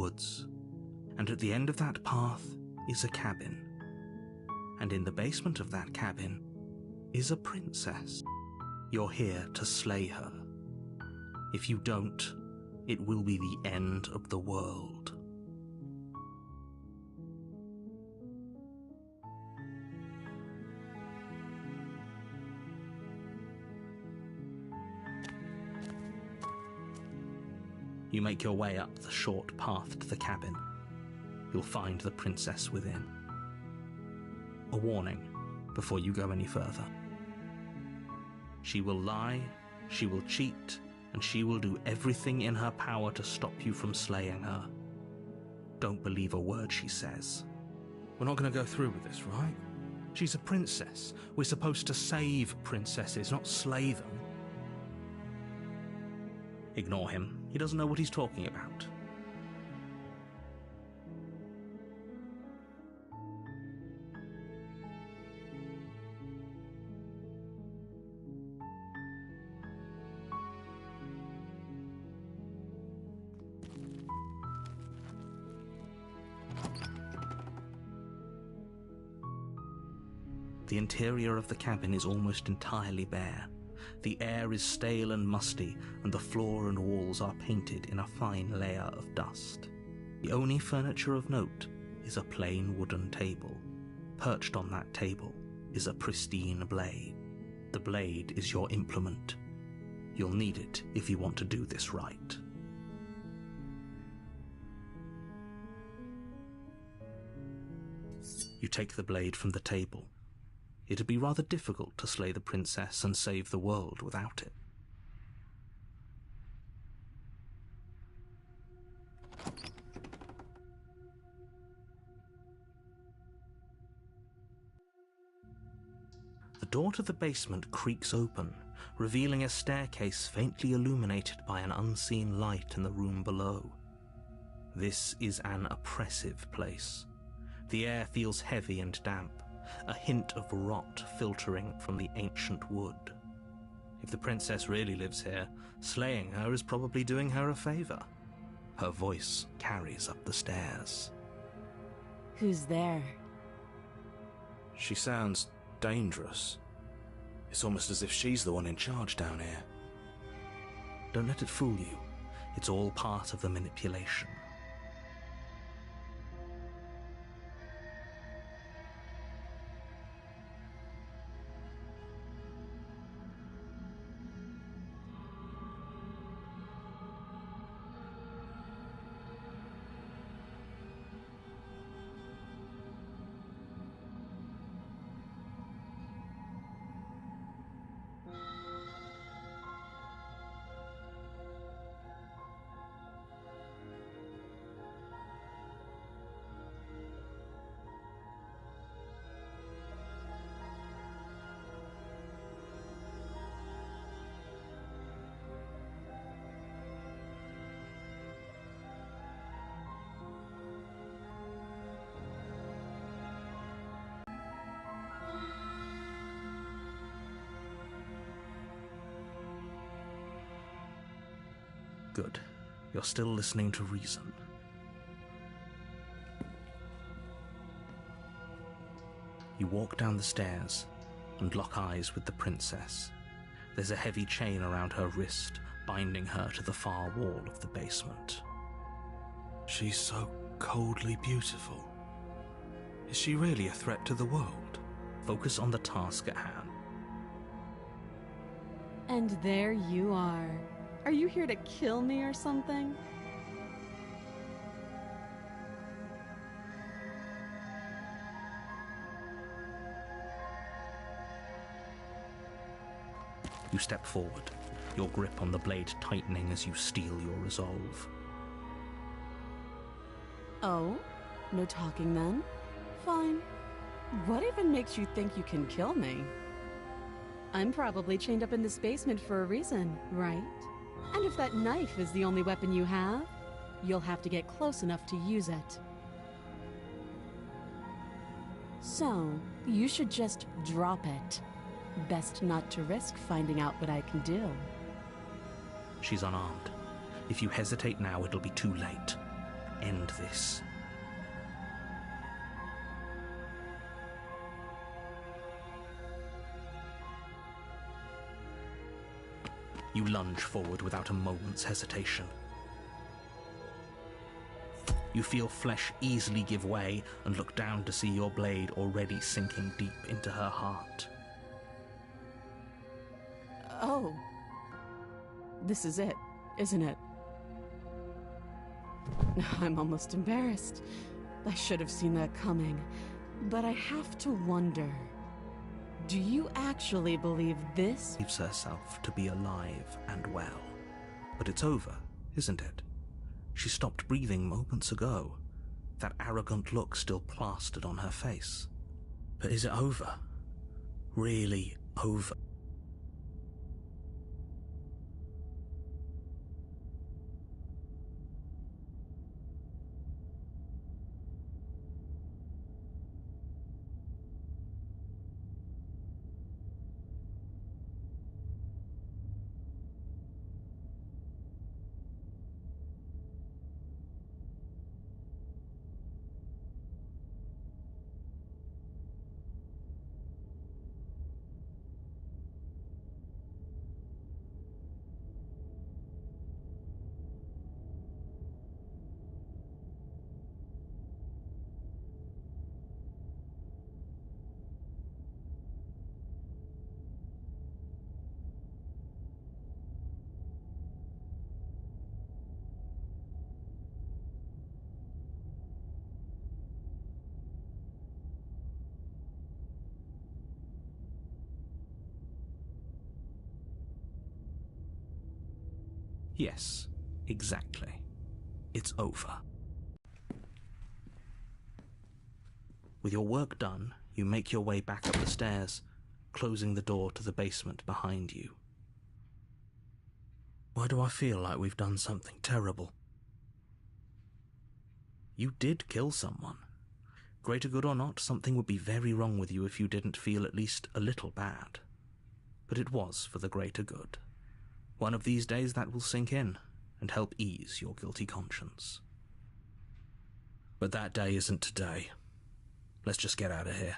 woods. And at the end of that path is a cabin. And in the basement of that cabin is a princess. You're here to slay her. If you don't, it will be the end of the world. You make your way up the short path to the cabin. You'll find the princess within. A warning before you go any further. She will lie, she will cheat, and she will do everything in her power to stop you from slaying her. Don't believe a word she says. We're not going to go through with this, right? She's a princess. We're supposed to save princesses, not slay them. Ignore him. He doesn't know what he's talking about. The interior of the cabin is almost entirely bare. The air is stale and musty, and the floor and walls are painted in a fine layer of dust. The only furniture of note is a plain wooden table. Perched on that table is a pristine blade. The blade is your implement. You'll need it if you want to do this right. You take the blade from the table. It'd be rather difficult to slay the princess and save the world without it. The door to the basement creaks open, revealing a staircase faintly illuminated by an unseen light in the room below. This is an oppressive place. The air feels heavy and damp, a hint of rot filtering from the ancient wood. If the princess really lives here, slaying her is probably doing her a favor. Her voice carries up the stairs. Who's there? She sounds dangerous. It's almost as if she's the one in charge down here. Don't let it fool you. It's all part of the manipulation. Good. You're still listening to reason. You walk down the stairs and lock eyes with the princess. There's a heavy chain around her wrist, binding her to the far wall of the basement. She's so coldly beautiful. Is she really a threat to the world? Focus on the task at hand. And there you are. Are you here to kill me or something? You step forward, your grip on the blade tightening as you steel your resolve. Oh? No talking then? Fine. What even makes you think you can kill me? I'm probably chained up in this basement for a reason, right? And if that knife is the only weapon you have, you'll have to get close enough to use it. So, you should just drop it. Best not to risk finding out what I can do. She's unarmed. If you hesitate now, it'll be too late. end this. You lunge forward without a moment's hesitation. You feel flesh easily give way and look down to see your blade already sinking deep into her heart. Oh. This is it, isn't it? I'm almost embarrassed. I should have seen that coming. But I have to wonder, do you actually believe this? Believes herself to be alive and well. But it's over, isn't it? She stopped breathing moments ago, that arrogant look still plastered on her face. But is it over? Really over? Yes, exactly. It's over. With your work done, you make your way back up the stairs, closing the door to the basement behind you. Why do I feel like we've done something terrible? You did kill someone. Greater good or not, something would be very wrong with you if you didn't feel at least a little bad. But it was for the greater good. One of these days that will sink in and help ease your guilty conscience. But that day isn't today. Let's just get out of here.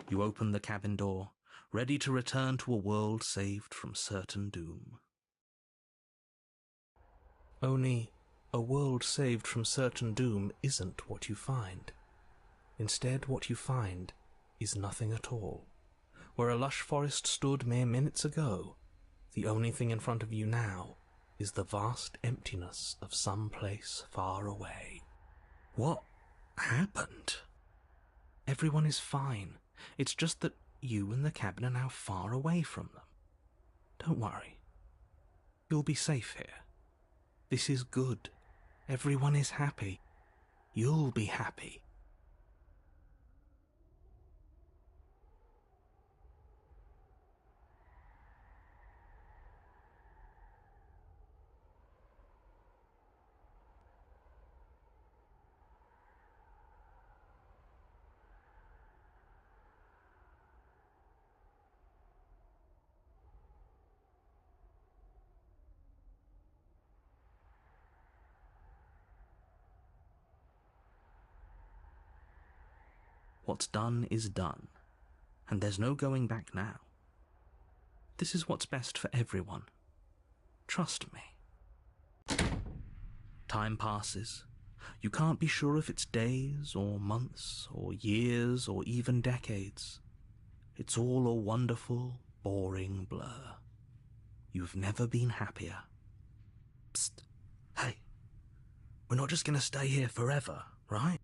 You open the cabin door, ready to return to a world saved from certain doom. Only, a world saved from certain doom isn't what you find. Instead, what you find is nothing at all. Where a lush forest stood mere minutes ago, the only thing in front of you now is the vast emptiness of some place far away. What happened? Everyone is fine. It's just that you and the cabin are now far away from them. Don't worry. You'll be safe here. This is good. Everyone is happy. You'll be happy. What's done is done, and there's no going back now. This is what's best for everyone. Trust me. Time passes. You can't be sure if it's days, or months, or years, or even decades. It's all a wonderful, boring blur. You've never been happier. Psst. Hey, we're not just going to stay here forever, right?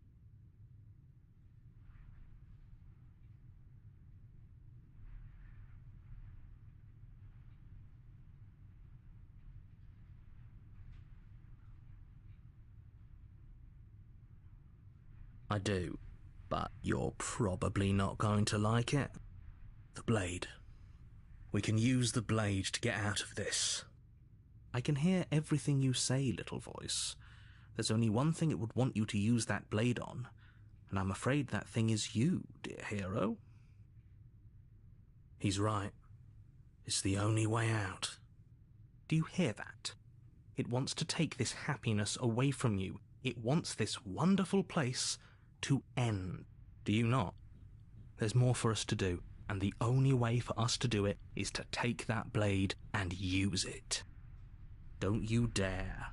I do, but you're probably not going to like it. The blade. We can use the blade to get out of this. I can hear everything you say, little voice. There's only one thing it would want you to use that blade on, and I'm afraid that thing is you, dear hero. He's right. It's the only way out. Do you hear that? It wants to take this happiness away from you. It wants this wonderful place to end. Do you not? There's more for us to do, and the only way for us to do it is to take that blade and use it. Don't you dare.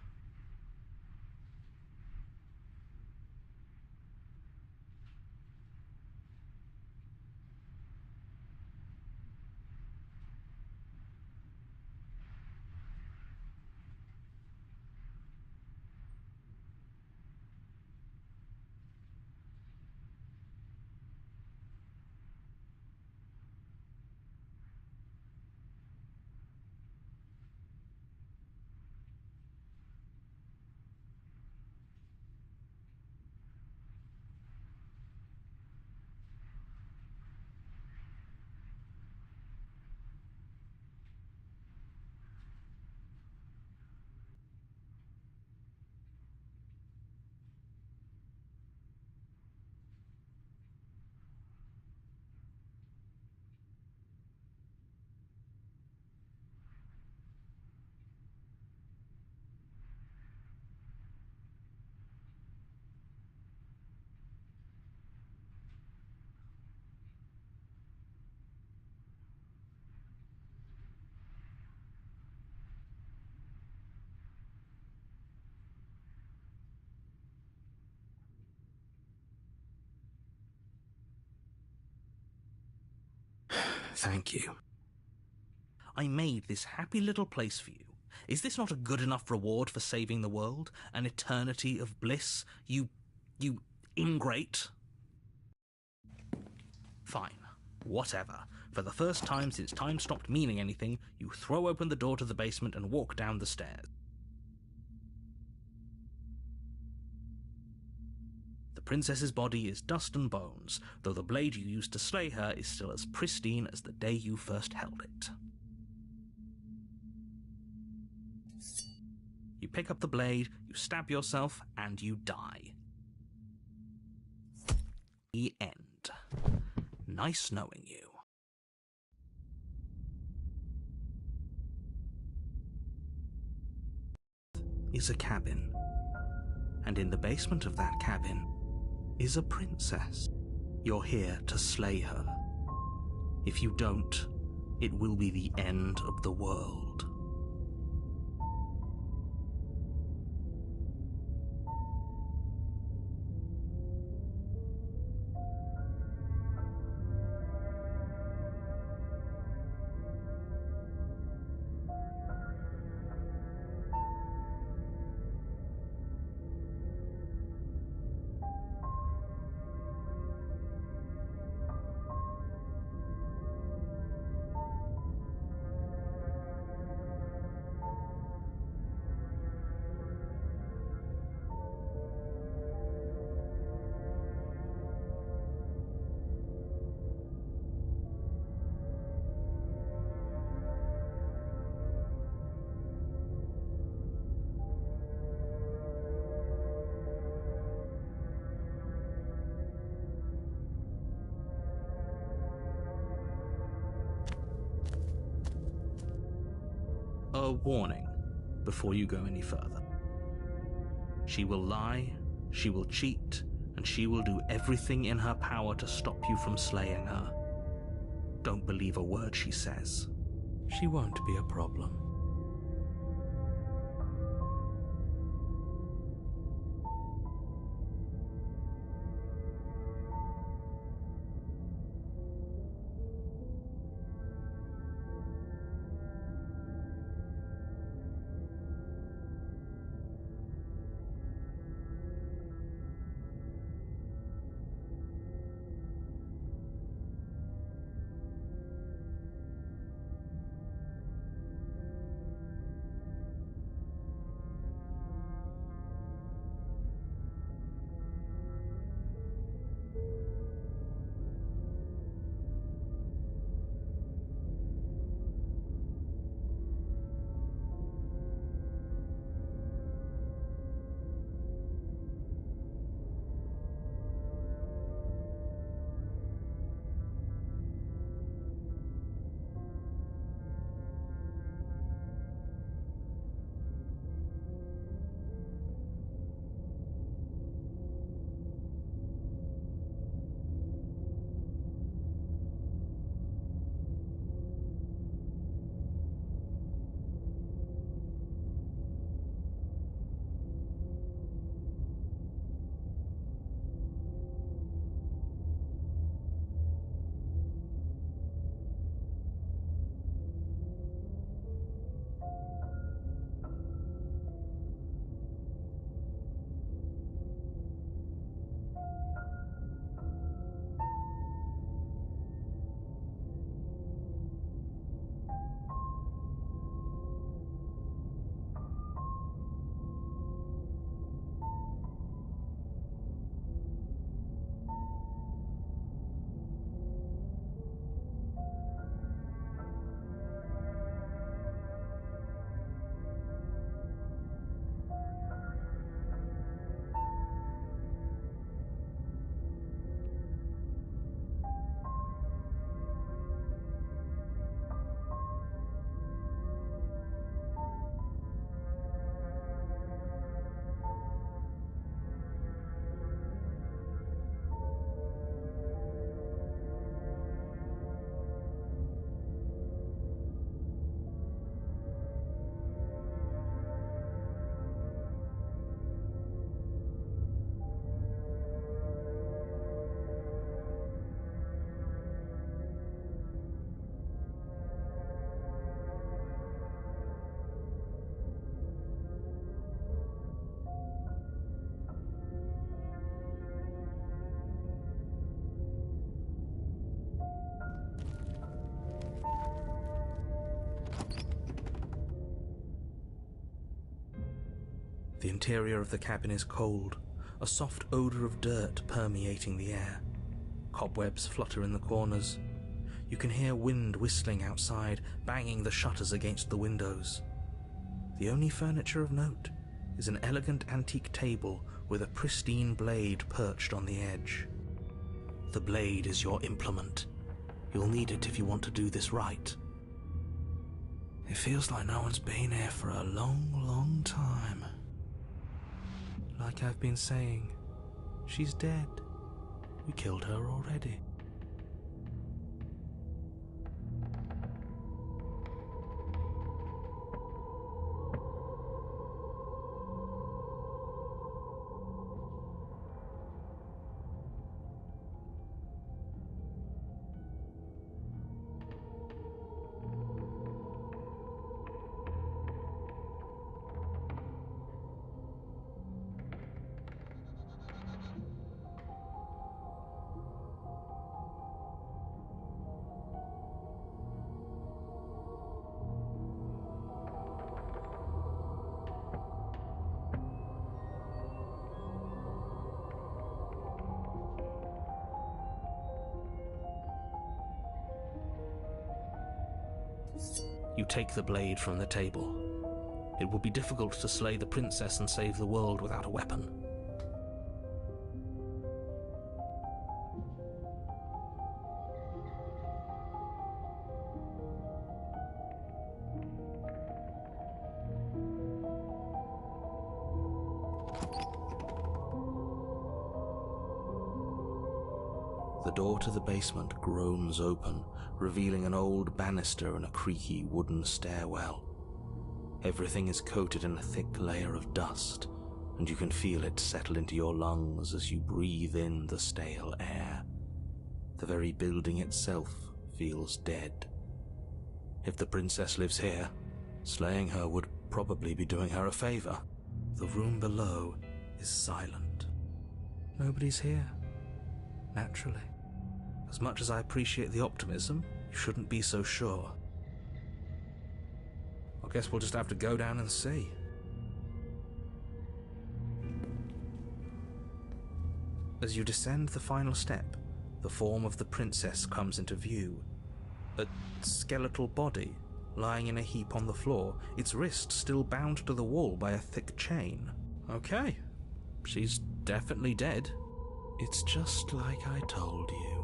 Thank you. I made this happy little place for you. Is this not a good enough reward for saving the world? An eternity of bliss? You ingrate? Fine. Whatever. For the first time since time stopped meaning anything, you throw open the door to the basement and walk down the stairs. The princess's body is dust and bones, though the blade you used to slay her is still as pristine as the day you first held it. You pick up the blade, you stab yourself, and you die. The end. Nice knowing you. Is a cabin, and in the basement of that cabin is a princess. You're here to slay her. If you don't, it will be the end of the world. A warning before you go any further. She will lie, she will cheat, and she will do everything in her power to stop you from slaying her. Don't believe a word she says. She won't be a problem. The interior of the cabin is cold, a soft odor of dirt permeating the air. Cobwebs flutter in the corners. You can hear wind whistling outside, banging the shutters against the windows. The only furniture of note is an elegant antique table with a pristine blade perched on the edge. The blade is your implement. You'll need it if you want to do this right. It feels like no one's been here for a long, long time. Like I've been saying, she's dead. We killed her already. You take the blade from the table. It will be difficult to slay the princess and save the world without a weapon. The door to the basement groans open, revealing an old banister and a creaky wooden stairwell. Everything is coated in a thick layer of dust, and you can feel it settle into your lungs as you breathe in the stale air. The very building itself feels dead. If the princess lives here, slaying her would probably be doing her a favor. The room below is silent. Nobody's here. Naturally. As much as I appreciate the optimism, you shouldn't be so sure. I guess we'll just have to go down and see. As you descend the final step, the form of the princess comes into view. A skeletal body lying in a heap on the floor, its wrist still bound to the wall by a thick chain. Okay, she's definitely dead. It's just like I told you.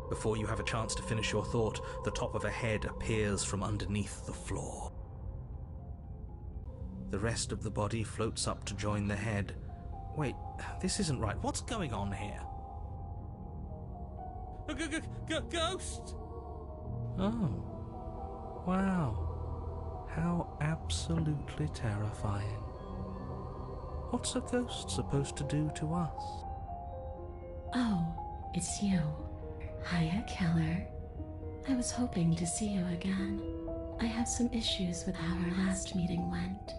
Before you have a chance to finish your thought, the top of a head appears from underneath the floor. The rest of the body floats up to join the head. Wait, this isn't right. What's going on here? Ghost! Oh. Wow. How absolutely terrifying. What's a ghost supposed to do to us? Oh, it's you. Hiya, Keller. I was hoping to see you again. I have some issues with how our last meeting went.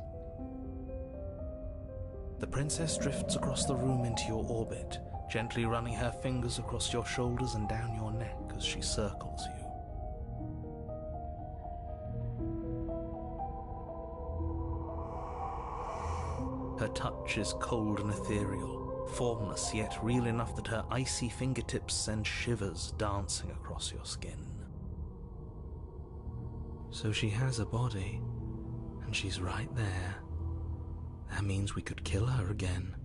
The princess drifts across the room into your orbit, gently running her fingers across your shoulders and down your neck as she circles you. Her touch is cold and ethereal, formless yet real enough that her icy fingertips send shivers dancing across your skin. So she has a body, and she's right there. That means we could kill her again,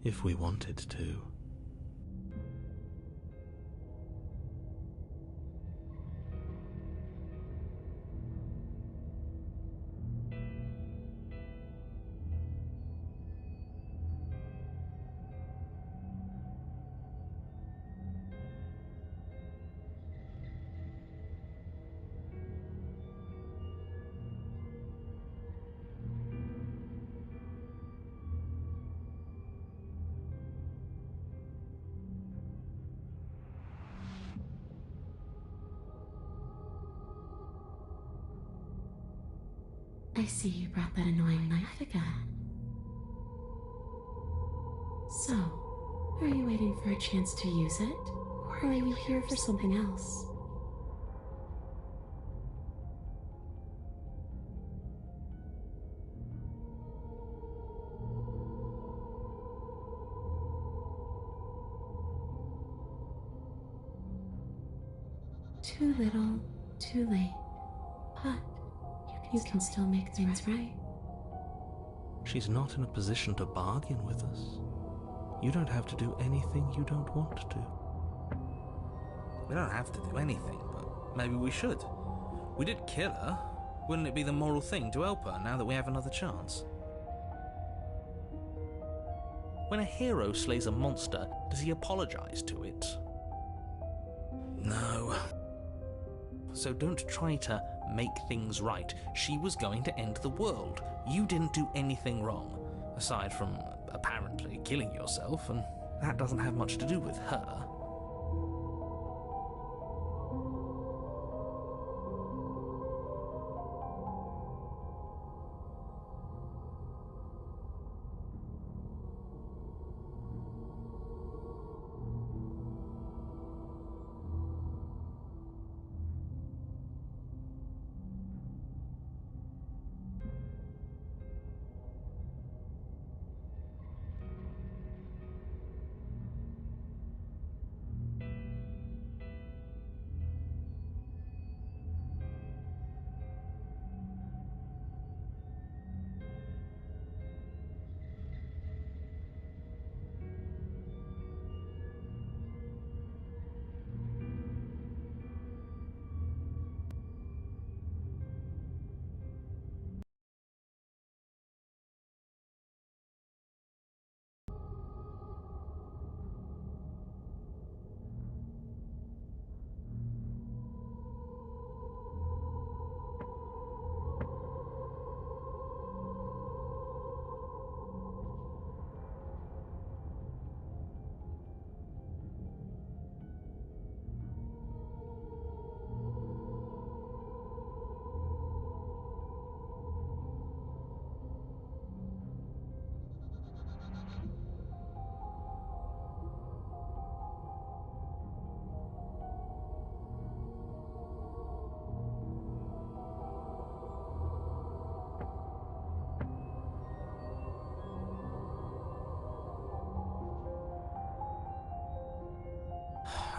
if we wanted to. I see you brought that annoying knife again. So, are you waiting for a chance to use it? Or are you here for something else? Too little, too late. But you can still make things right. She's not in a position to bargain with us. You don't have to do anything you don't want to. We don't have to do anything, but maybe we should. We did kill her. Wouldn't it be the moral thing to help her now that we have another chance? When a hero slays a monster, does he apologize to it? No. So don't try to make things right. She was going to end the world. You didn't do anything wrong, aside from apparently killing yourself, and that doesn't have much to do with her.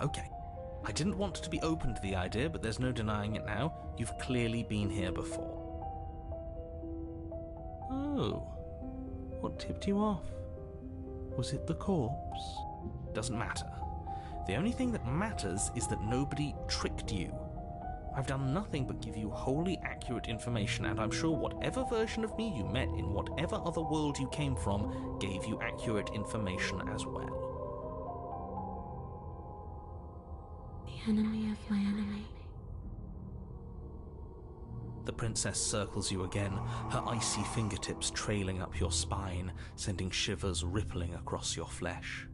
okay. I didn't want to be open to the idea, but there's no denying it now. You've clearly been here before. Oh. What tipped you off? Was it the corpse? Doesn't matter. The only thing that matters is that nobody tricked you. I've done nothing but give you wholly accurate information, and I'm sure whatever version of me you met in whatever other world you came from gave you accurate information as well. The enemy of my enemy. The princess circles you again, her icy fingertips trailing up your spine, sending shivers rippling across your flesh.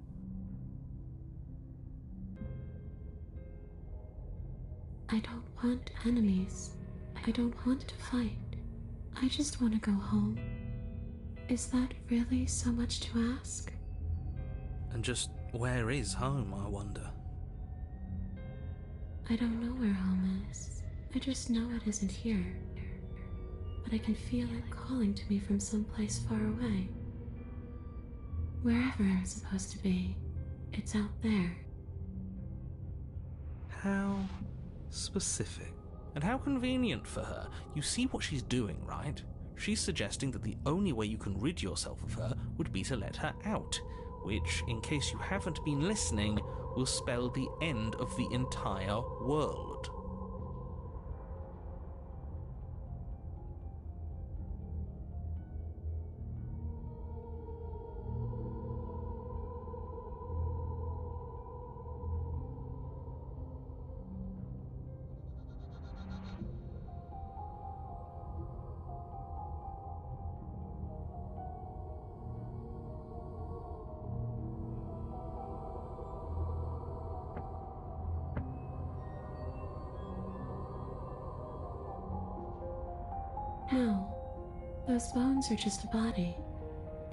I don't want enemies. I don't want to fight. I just want to go home. Is that really so much to ask? And just where is home, I wonder? I don't know where home is. I just know it isn't here. But I can feel it calling to me from someplace far away. Wherever I'm supposed to be, it's out there. How specific. And how convenient for her. You see what she's doing, right? She's suggesting that the only way you can rid yourself of her would be to let her out, which, in case you haven't been listening, will spell the end of the entire world. No, those bones are just a body.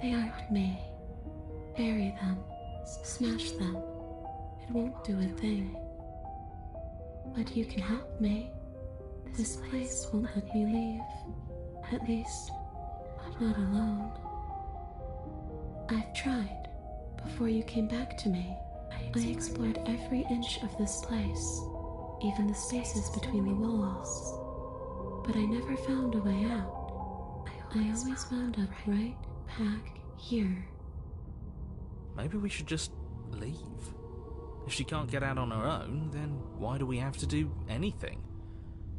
They aren't me. Bury them. Smash them. It won't do a thing. But you can help me. This place won't let me leave. At least, not alone. I've tried. Before you came back to me, I explored every inch of this place, even the spaces between the walls. But I never found a way out. I always wound up right back here. Maybe we should just leave. If she can't get out on her own, then why do we have to do anything?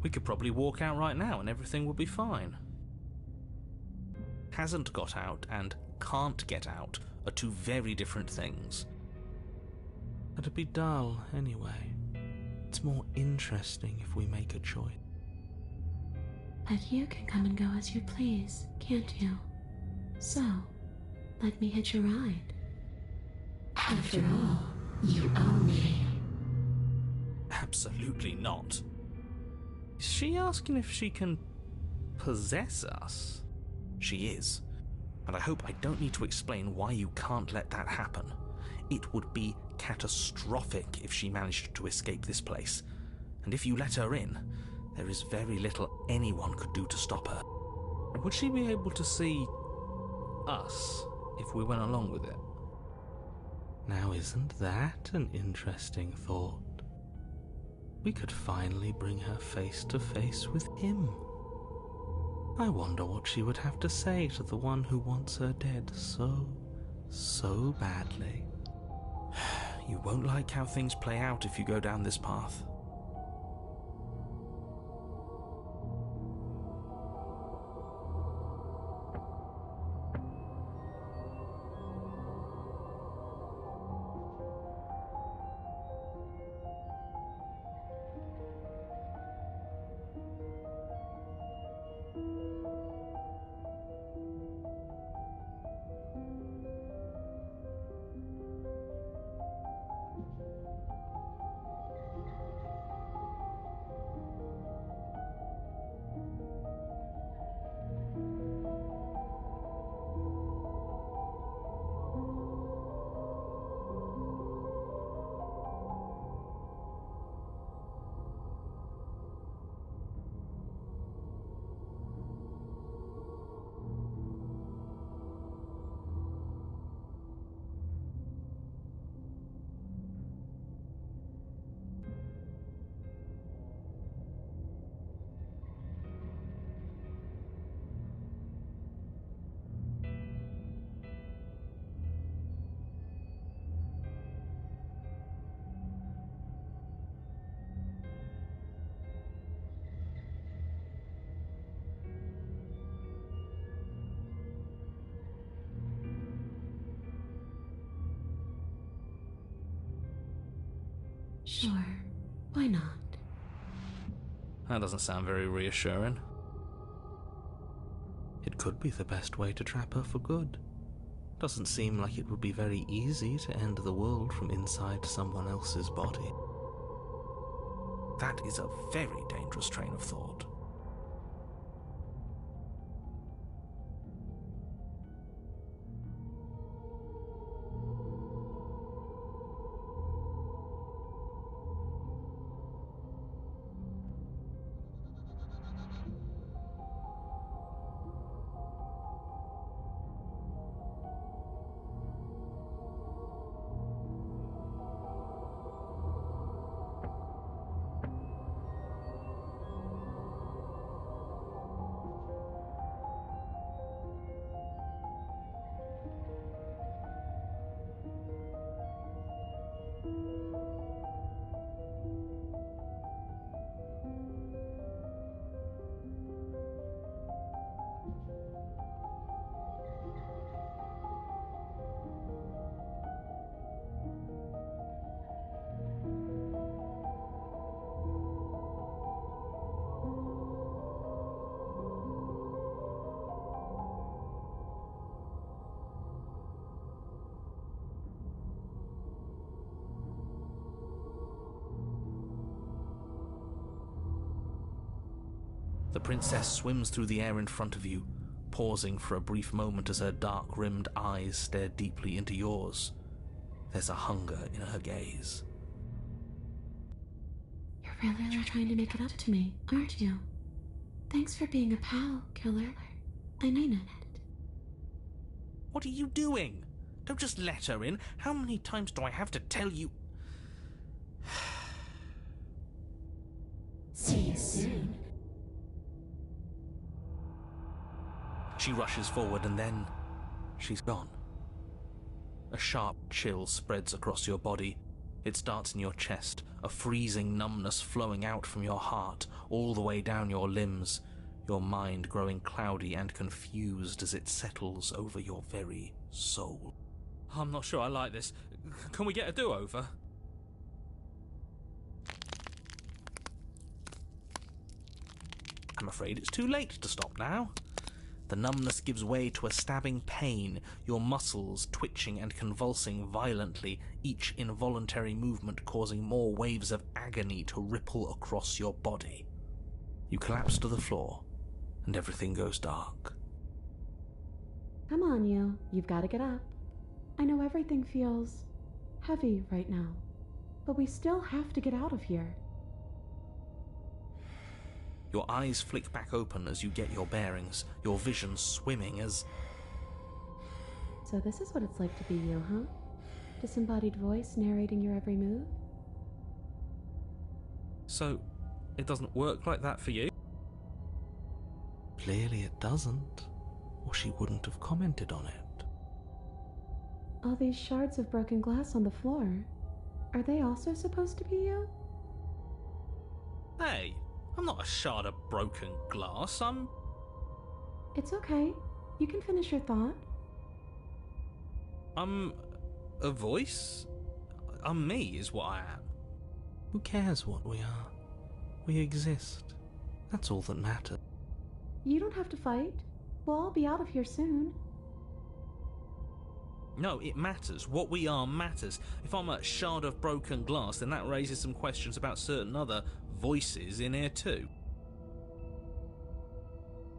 We could probably walk out right now and everything would be fine. Hasn't got out and can't get out are two very different things. It'd be dull anyway. It's more interesting if we make a choice. But you can come and go as you please, can't you? So, let me hitch a ride. After all, you own me. Absolutely not. Is she asking if she can possess us? She is. And I hope I don't need to explain why you can't let that happen. It would be catastrophic if she managed to escape this place. And if you let her in, there is very little anyone could do to stop her. Would she be able to see us if we went along with it? Now, isn't that an interesting thought? We could finally bring her face to face with him. I wonder what she would have to say to the one who wants her dead so badly. You won't like how things play out if you go down this path. Sure, why not? That doesn't sound very reassuring. It could be the best way to trap her for good. Doesn't seem like it would be very easy to end the world from inside someone else's body. That is a very dangerous train of thought. The princess swims through the air in front of you, pausing for a brief moment as her dark-rimmed eyes stare deeply into yours. There's a hunger in her gaze. You're really trying to make it up to me, aren't you? Thanks for being a pal, killer. I mean it. What are you doing? Don't just let her in. How many times do I have to tell you? See you soon. She rushes forward and then she's gone. A sharp chill spreads across your body. It starts in your chest, a freezing numbness flowing out from your heart all the way down your limbs, your mind growing cloudy and confused as it settles over your very soul. I'm not sure I like this. Can we get a do-over? I'm afraid it's too late to stop now. The numbness gives way to a stabbing pain, your muscles twitching and convulsing violently, each involuntary movement causing more waves of agony to ripple across your body. You collapse to the floor, and everything goes dark. Come on, you. You've got to get up. I know everything feels heavy right now, but we still have to get out of here. Your eyes flick back open as you get your bearings, your vision swimming as... So this is what it's like to be you, huh? Disembodied voice narrating your every move? So, it doesn't work like that for you? Clearly it doesn't, or she wouldn't have commented on it. All these shards of broken glass on the floor, are they also supposed to be you? Hey, I'm not a shard of broken glass, I'm... It's okay. You can finish your thought. I'm a voice? I'm me, is what I am. Who cares what we are? We exist. That's all that matters. You don't have to fight. We'll all be out of here soon. No, it matters. What we are matters. If I'm a shard of broken glass, then that raises some questions about certain other voices in here too.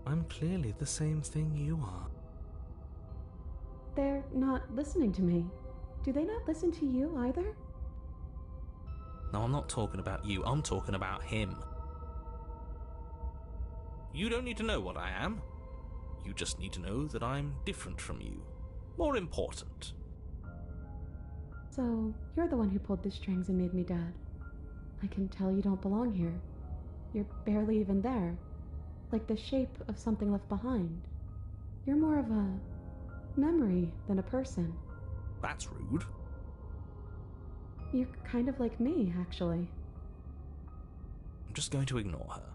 I'm clearly the same thing you are. They're not listening to me. Do they not listen to you either? No, I'm not talking about you. I'm talking about him. You don't need to know what I am. You just need to know that I'm different from you. More important. So, you're the one who pulled the strings and made me dead. I can tell you don't belong here. You're barely even there. Like the shape of something left behind. You're more of a memory than a person. That's rude. You're kind of like me, actually. I'm just going to ignore her.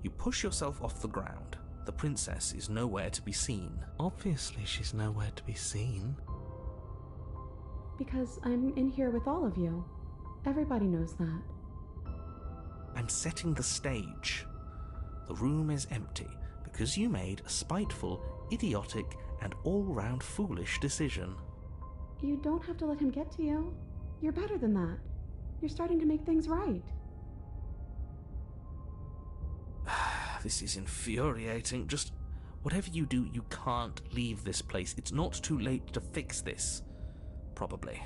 You push yourself off the ground. The princess is nowhere to be seen. Obviously she's nowhere to be seen. Because I'm in here with all of you. Everybody knows that. I'm setting the stage. The room is empty because you made a spiteful, idiotic, and all-round foolish decision. You don't have to let him get to you. You're better than that. You're starting to make things right. This is infuriating. Just whatever you do, you can't leave this place. It's not too late to fix this. Probably.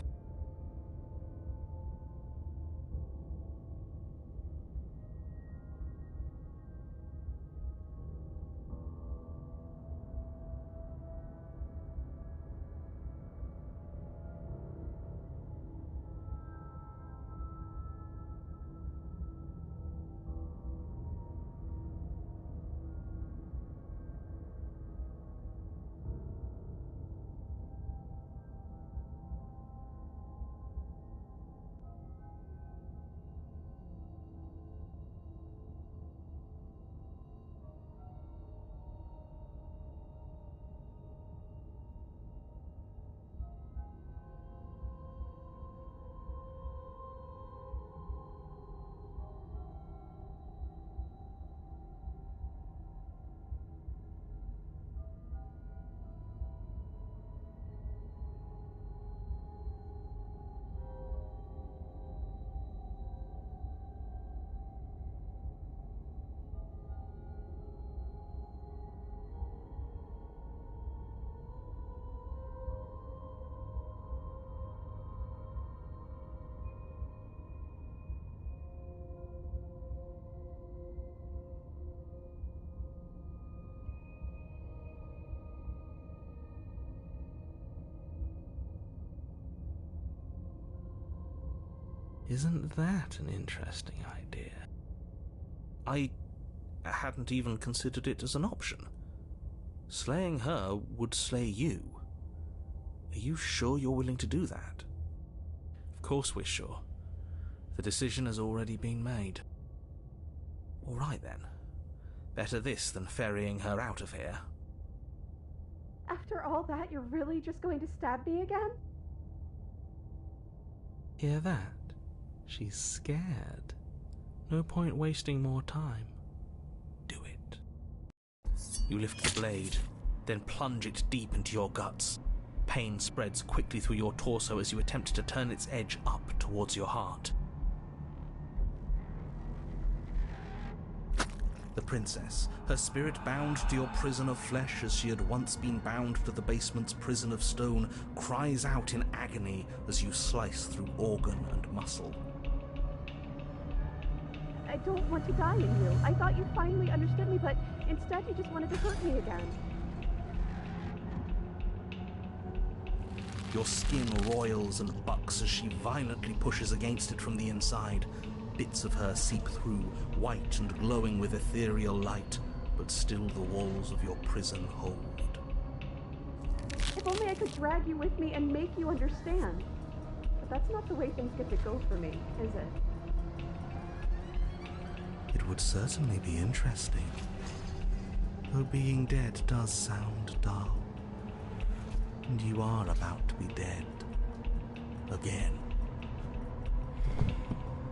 Isn't that an interesting idea? I hadn't even considered it as an option. Slaying her would slay you. Are you sure you're willing to do that? Of course we're sure. The decision has already been made. All right then. Better this than ferrying her out of here. After all that, you're really just going to stab me again? Hear that? She's scared. No point wasting more time. Do it. You lift the blade, then plunge it deep into your guts. Pain spreads quickly through your torso as you attempt to turn its edge up towards your heart. The princess, her spirit bound to your prison of flesh as she had once been bound to the basement's prison of stone, cries out in agony as you slice through organ and muscle. I don't want to die in you. I thought you finally understood me, but instead you just wanted to hurt me again. Your skin roils and bucks as she violently pushes against it from the inside. Bits of her seep through, white and glowing with ethereal light, but still the walls of your prison hold. If only I could drag you with me and make you understand. But that's not the way things get to go for me, is it? It would certainly be interesting. Though being dead does sound dull. And you are about to be dead. Again.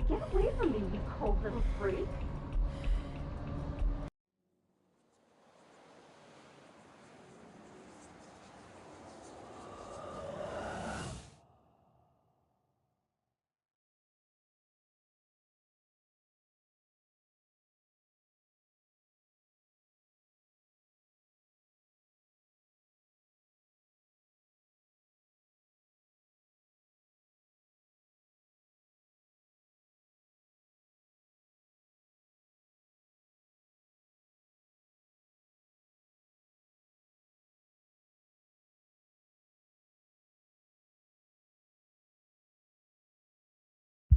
Get away from me, you cold little freak.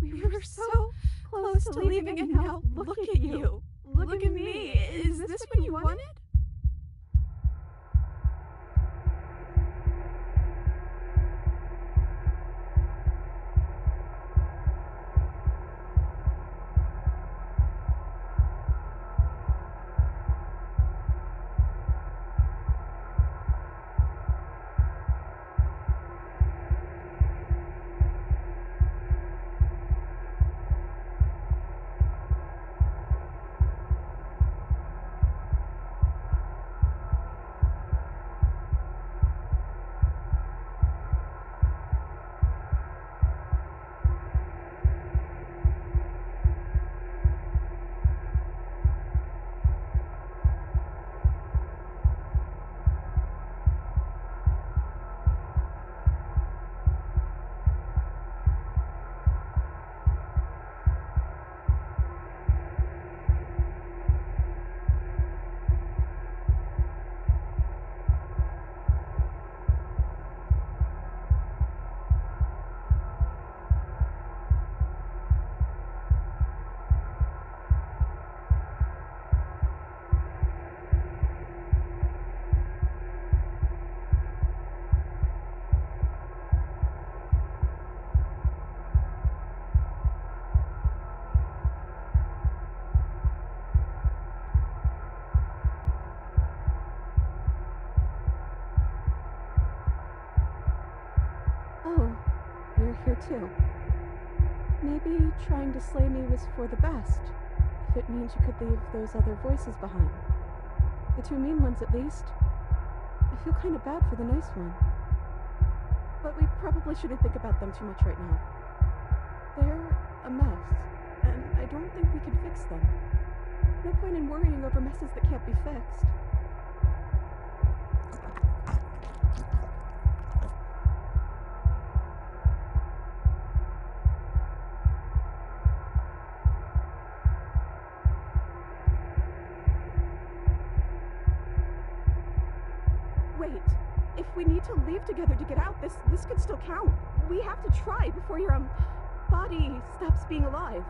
We were so close to leaving, and now look at you. Look at me. Is this what you wanted? too. Maybe trying to slay me was for the best, if it means you could leave those other voices behind. The two mean ones, at least. I feel kind of bad for the nice one. But we probably shouldn't think about them too much right now. They're a mess, and I don't think we can fix them. No point in worrying over messes that can't be fixed. Wait, if we need to leave together to get out, this could still count. We have to try before your, body stops being alive.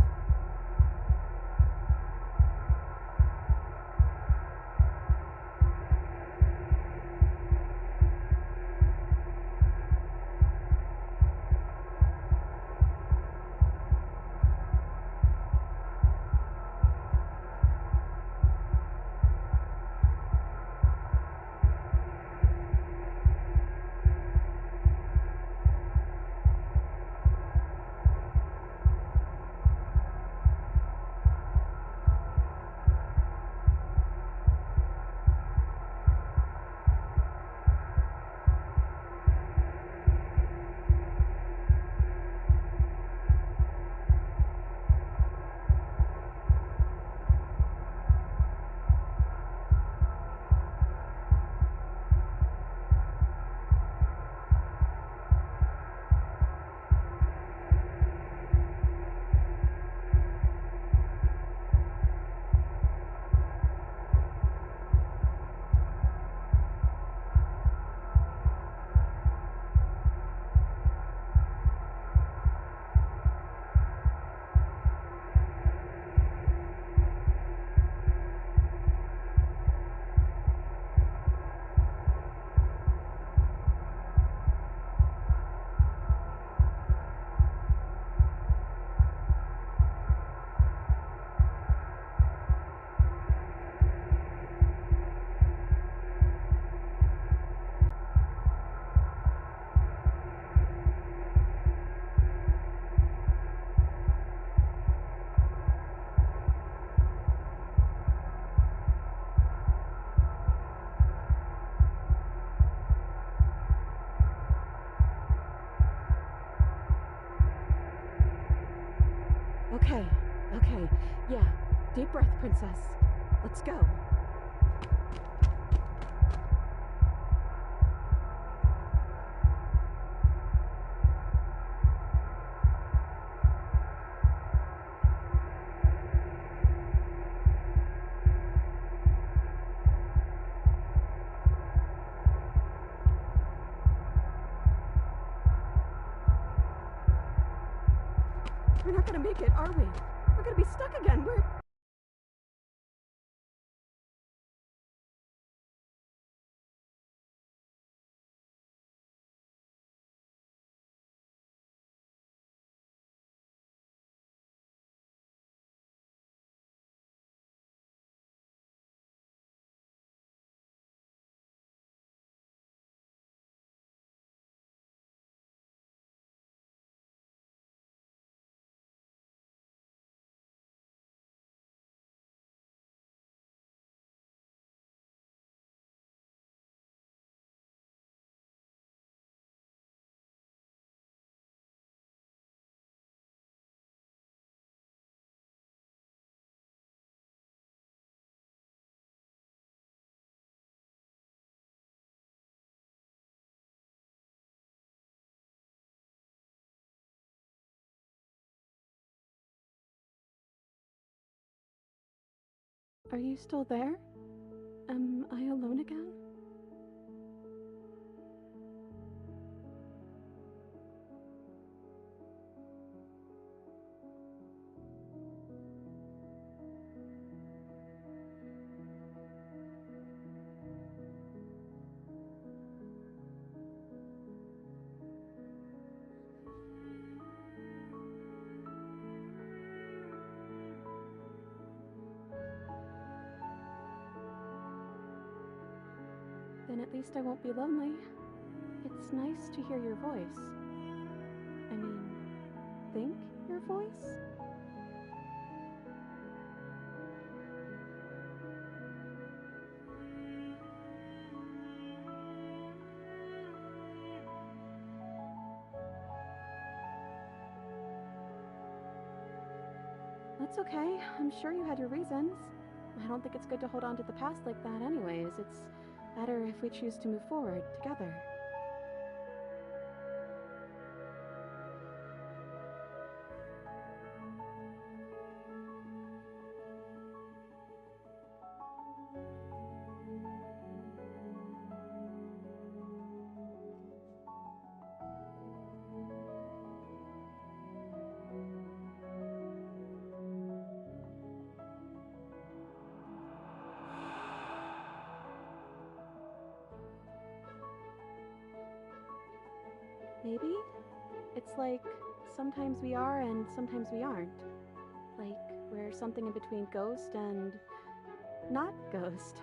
Okay, yeah. Deep breath, Princess. Let's go. We're not gonna make it, are we? We're gonna be stuck again. Are you still there? Am I alone again? Then at least I won't be lonely. It's nice to hear your voice. I mean, think your voice? That's okay. I'm sure you had your reasons. I don't think it's good to hold on to the past like that anyways. It's better if we choose to move forward together. Maybe? It's like sometimes we are and sometimes we aren't. Like we're something in between ghost and not ghost.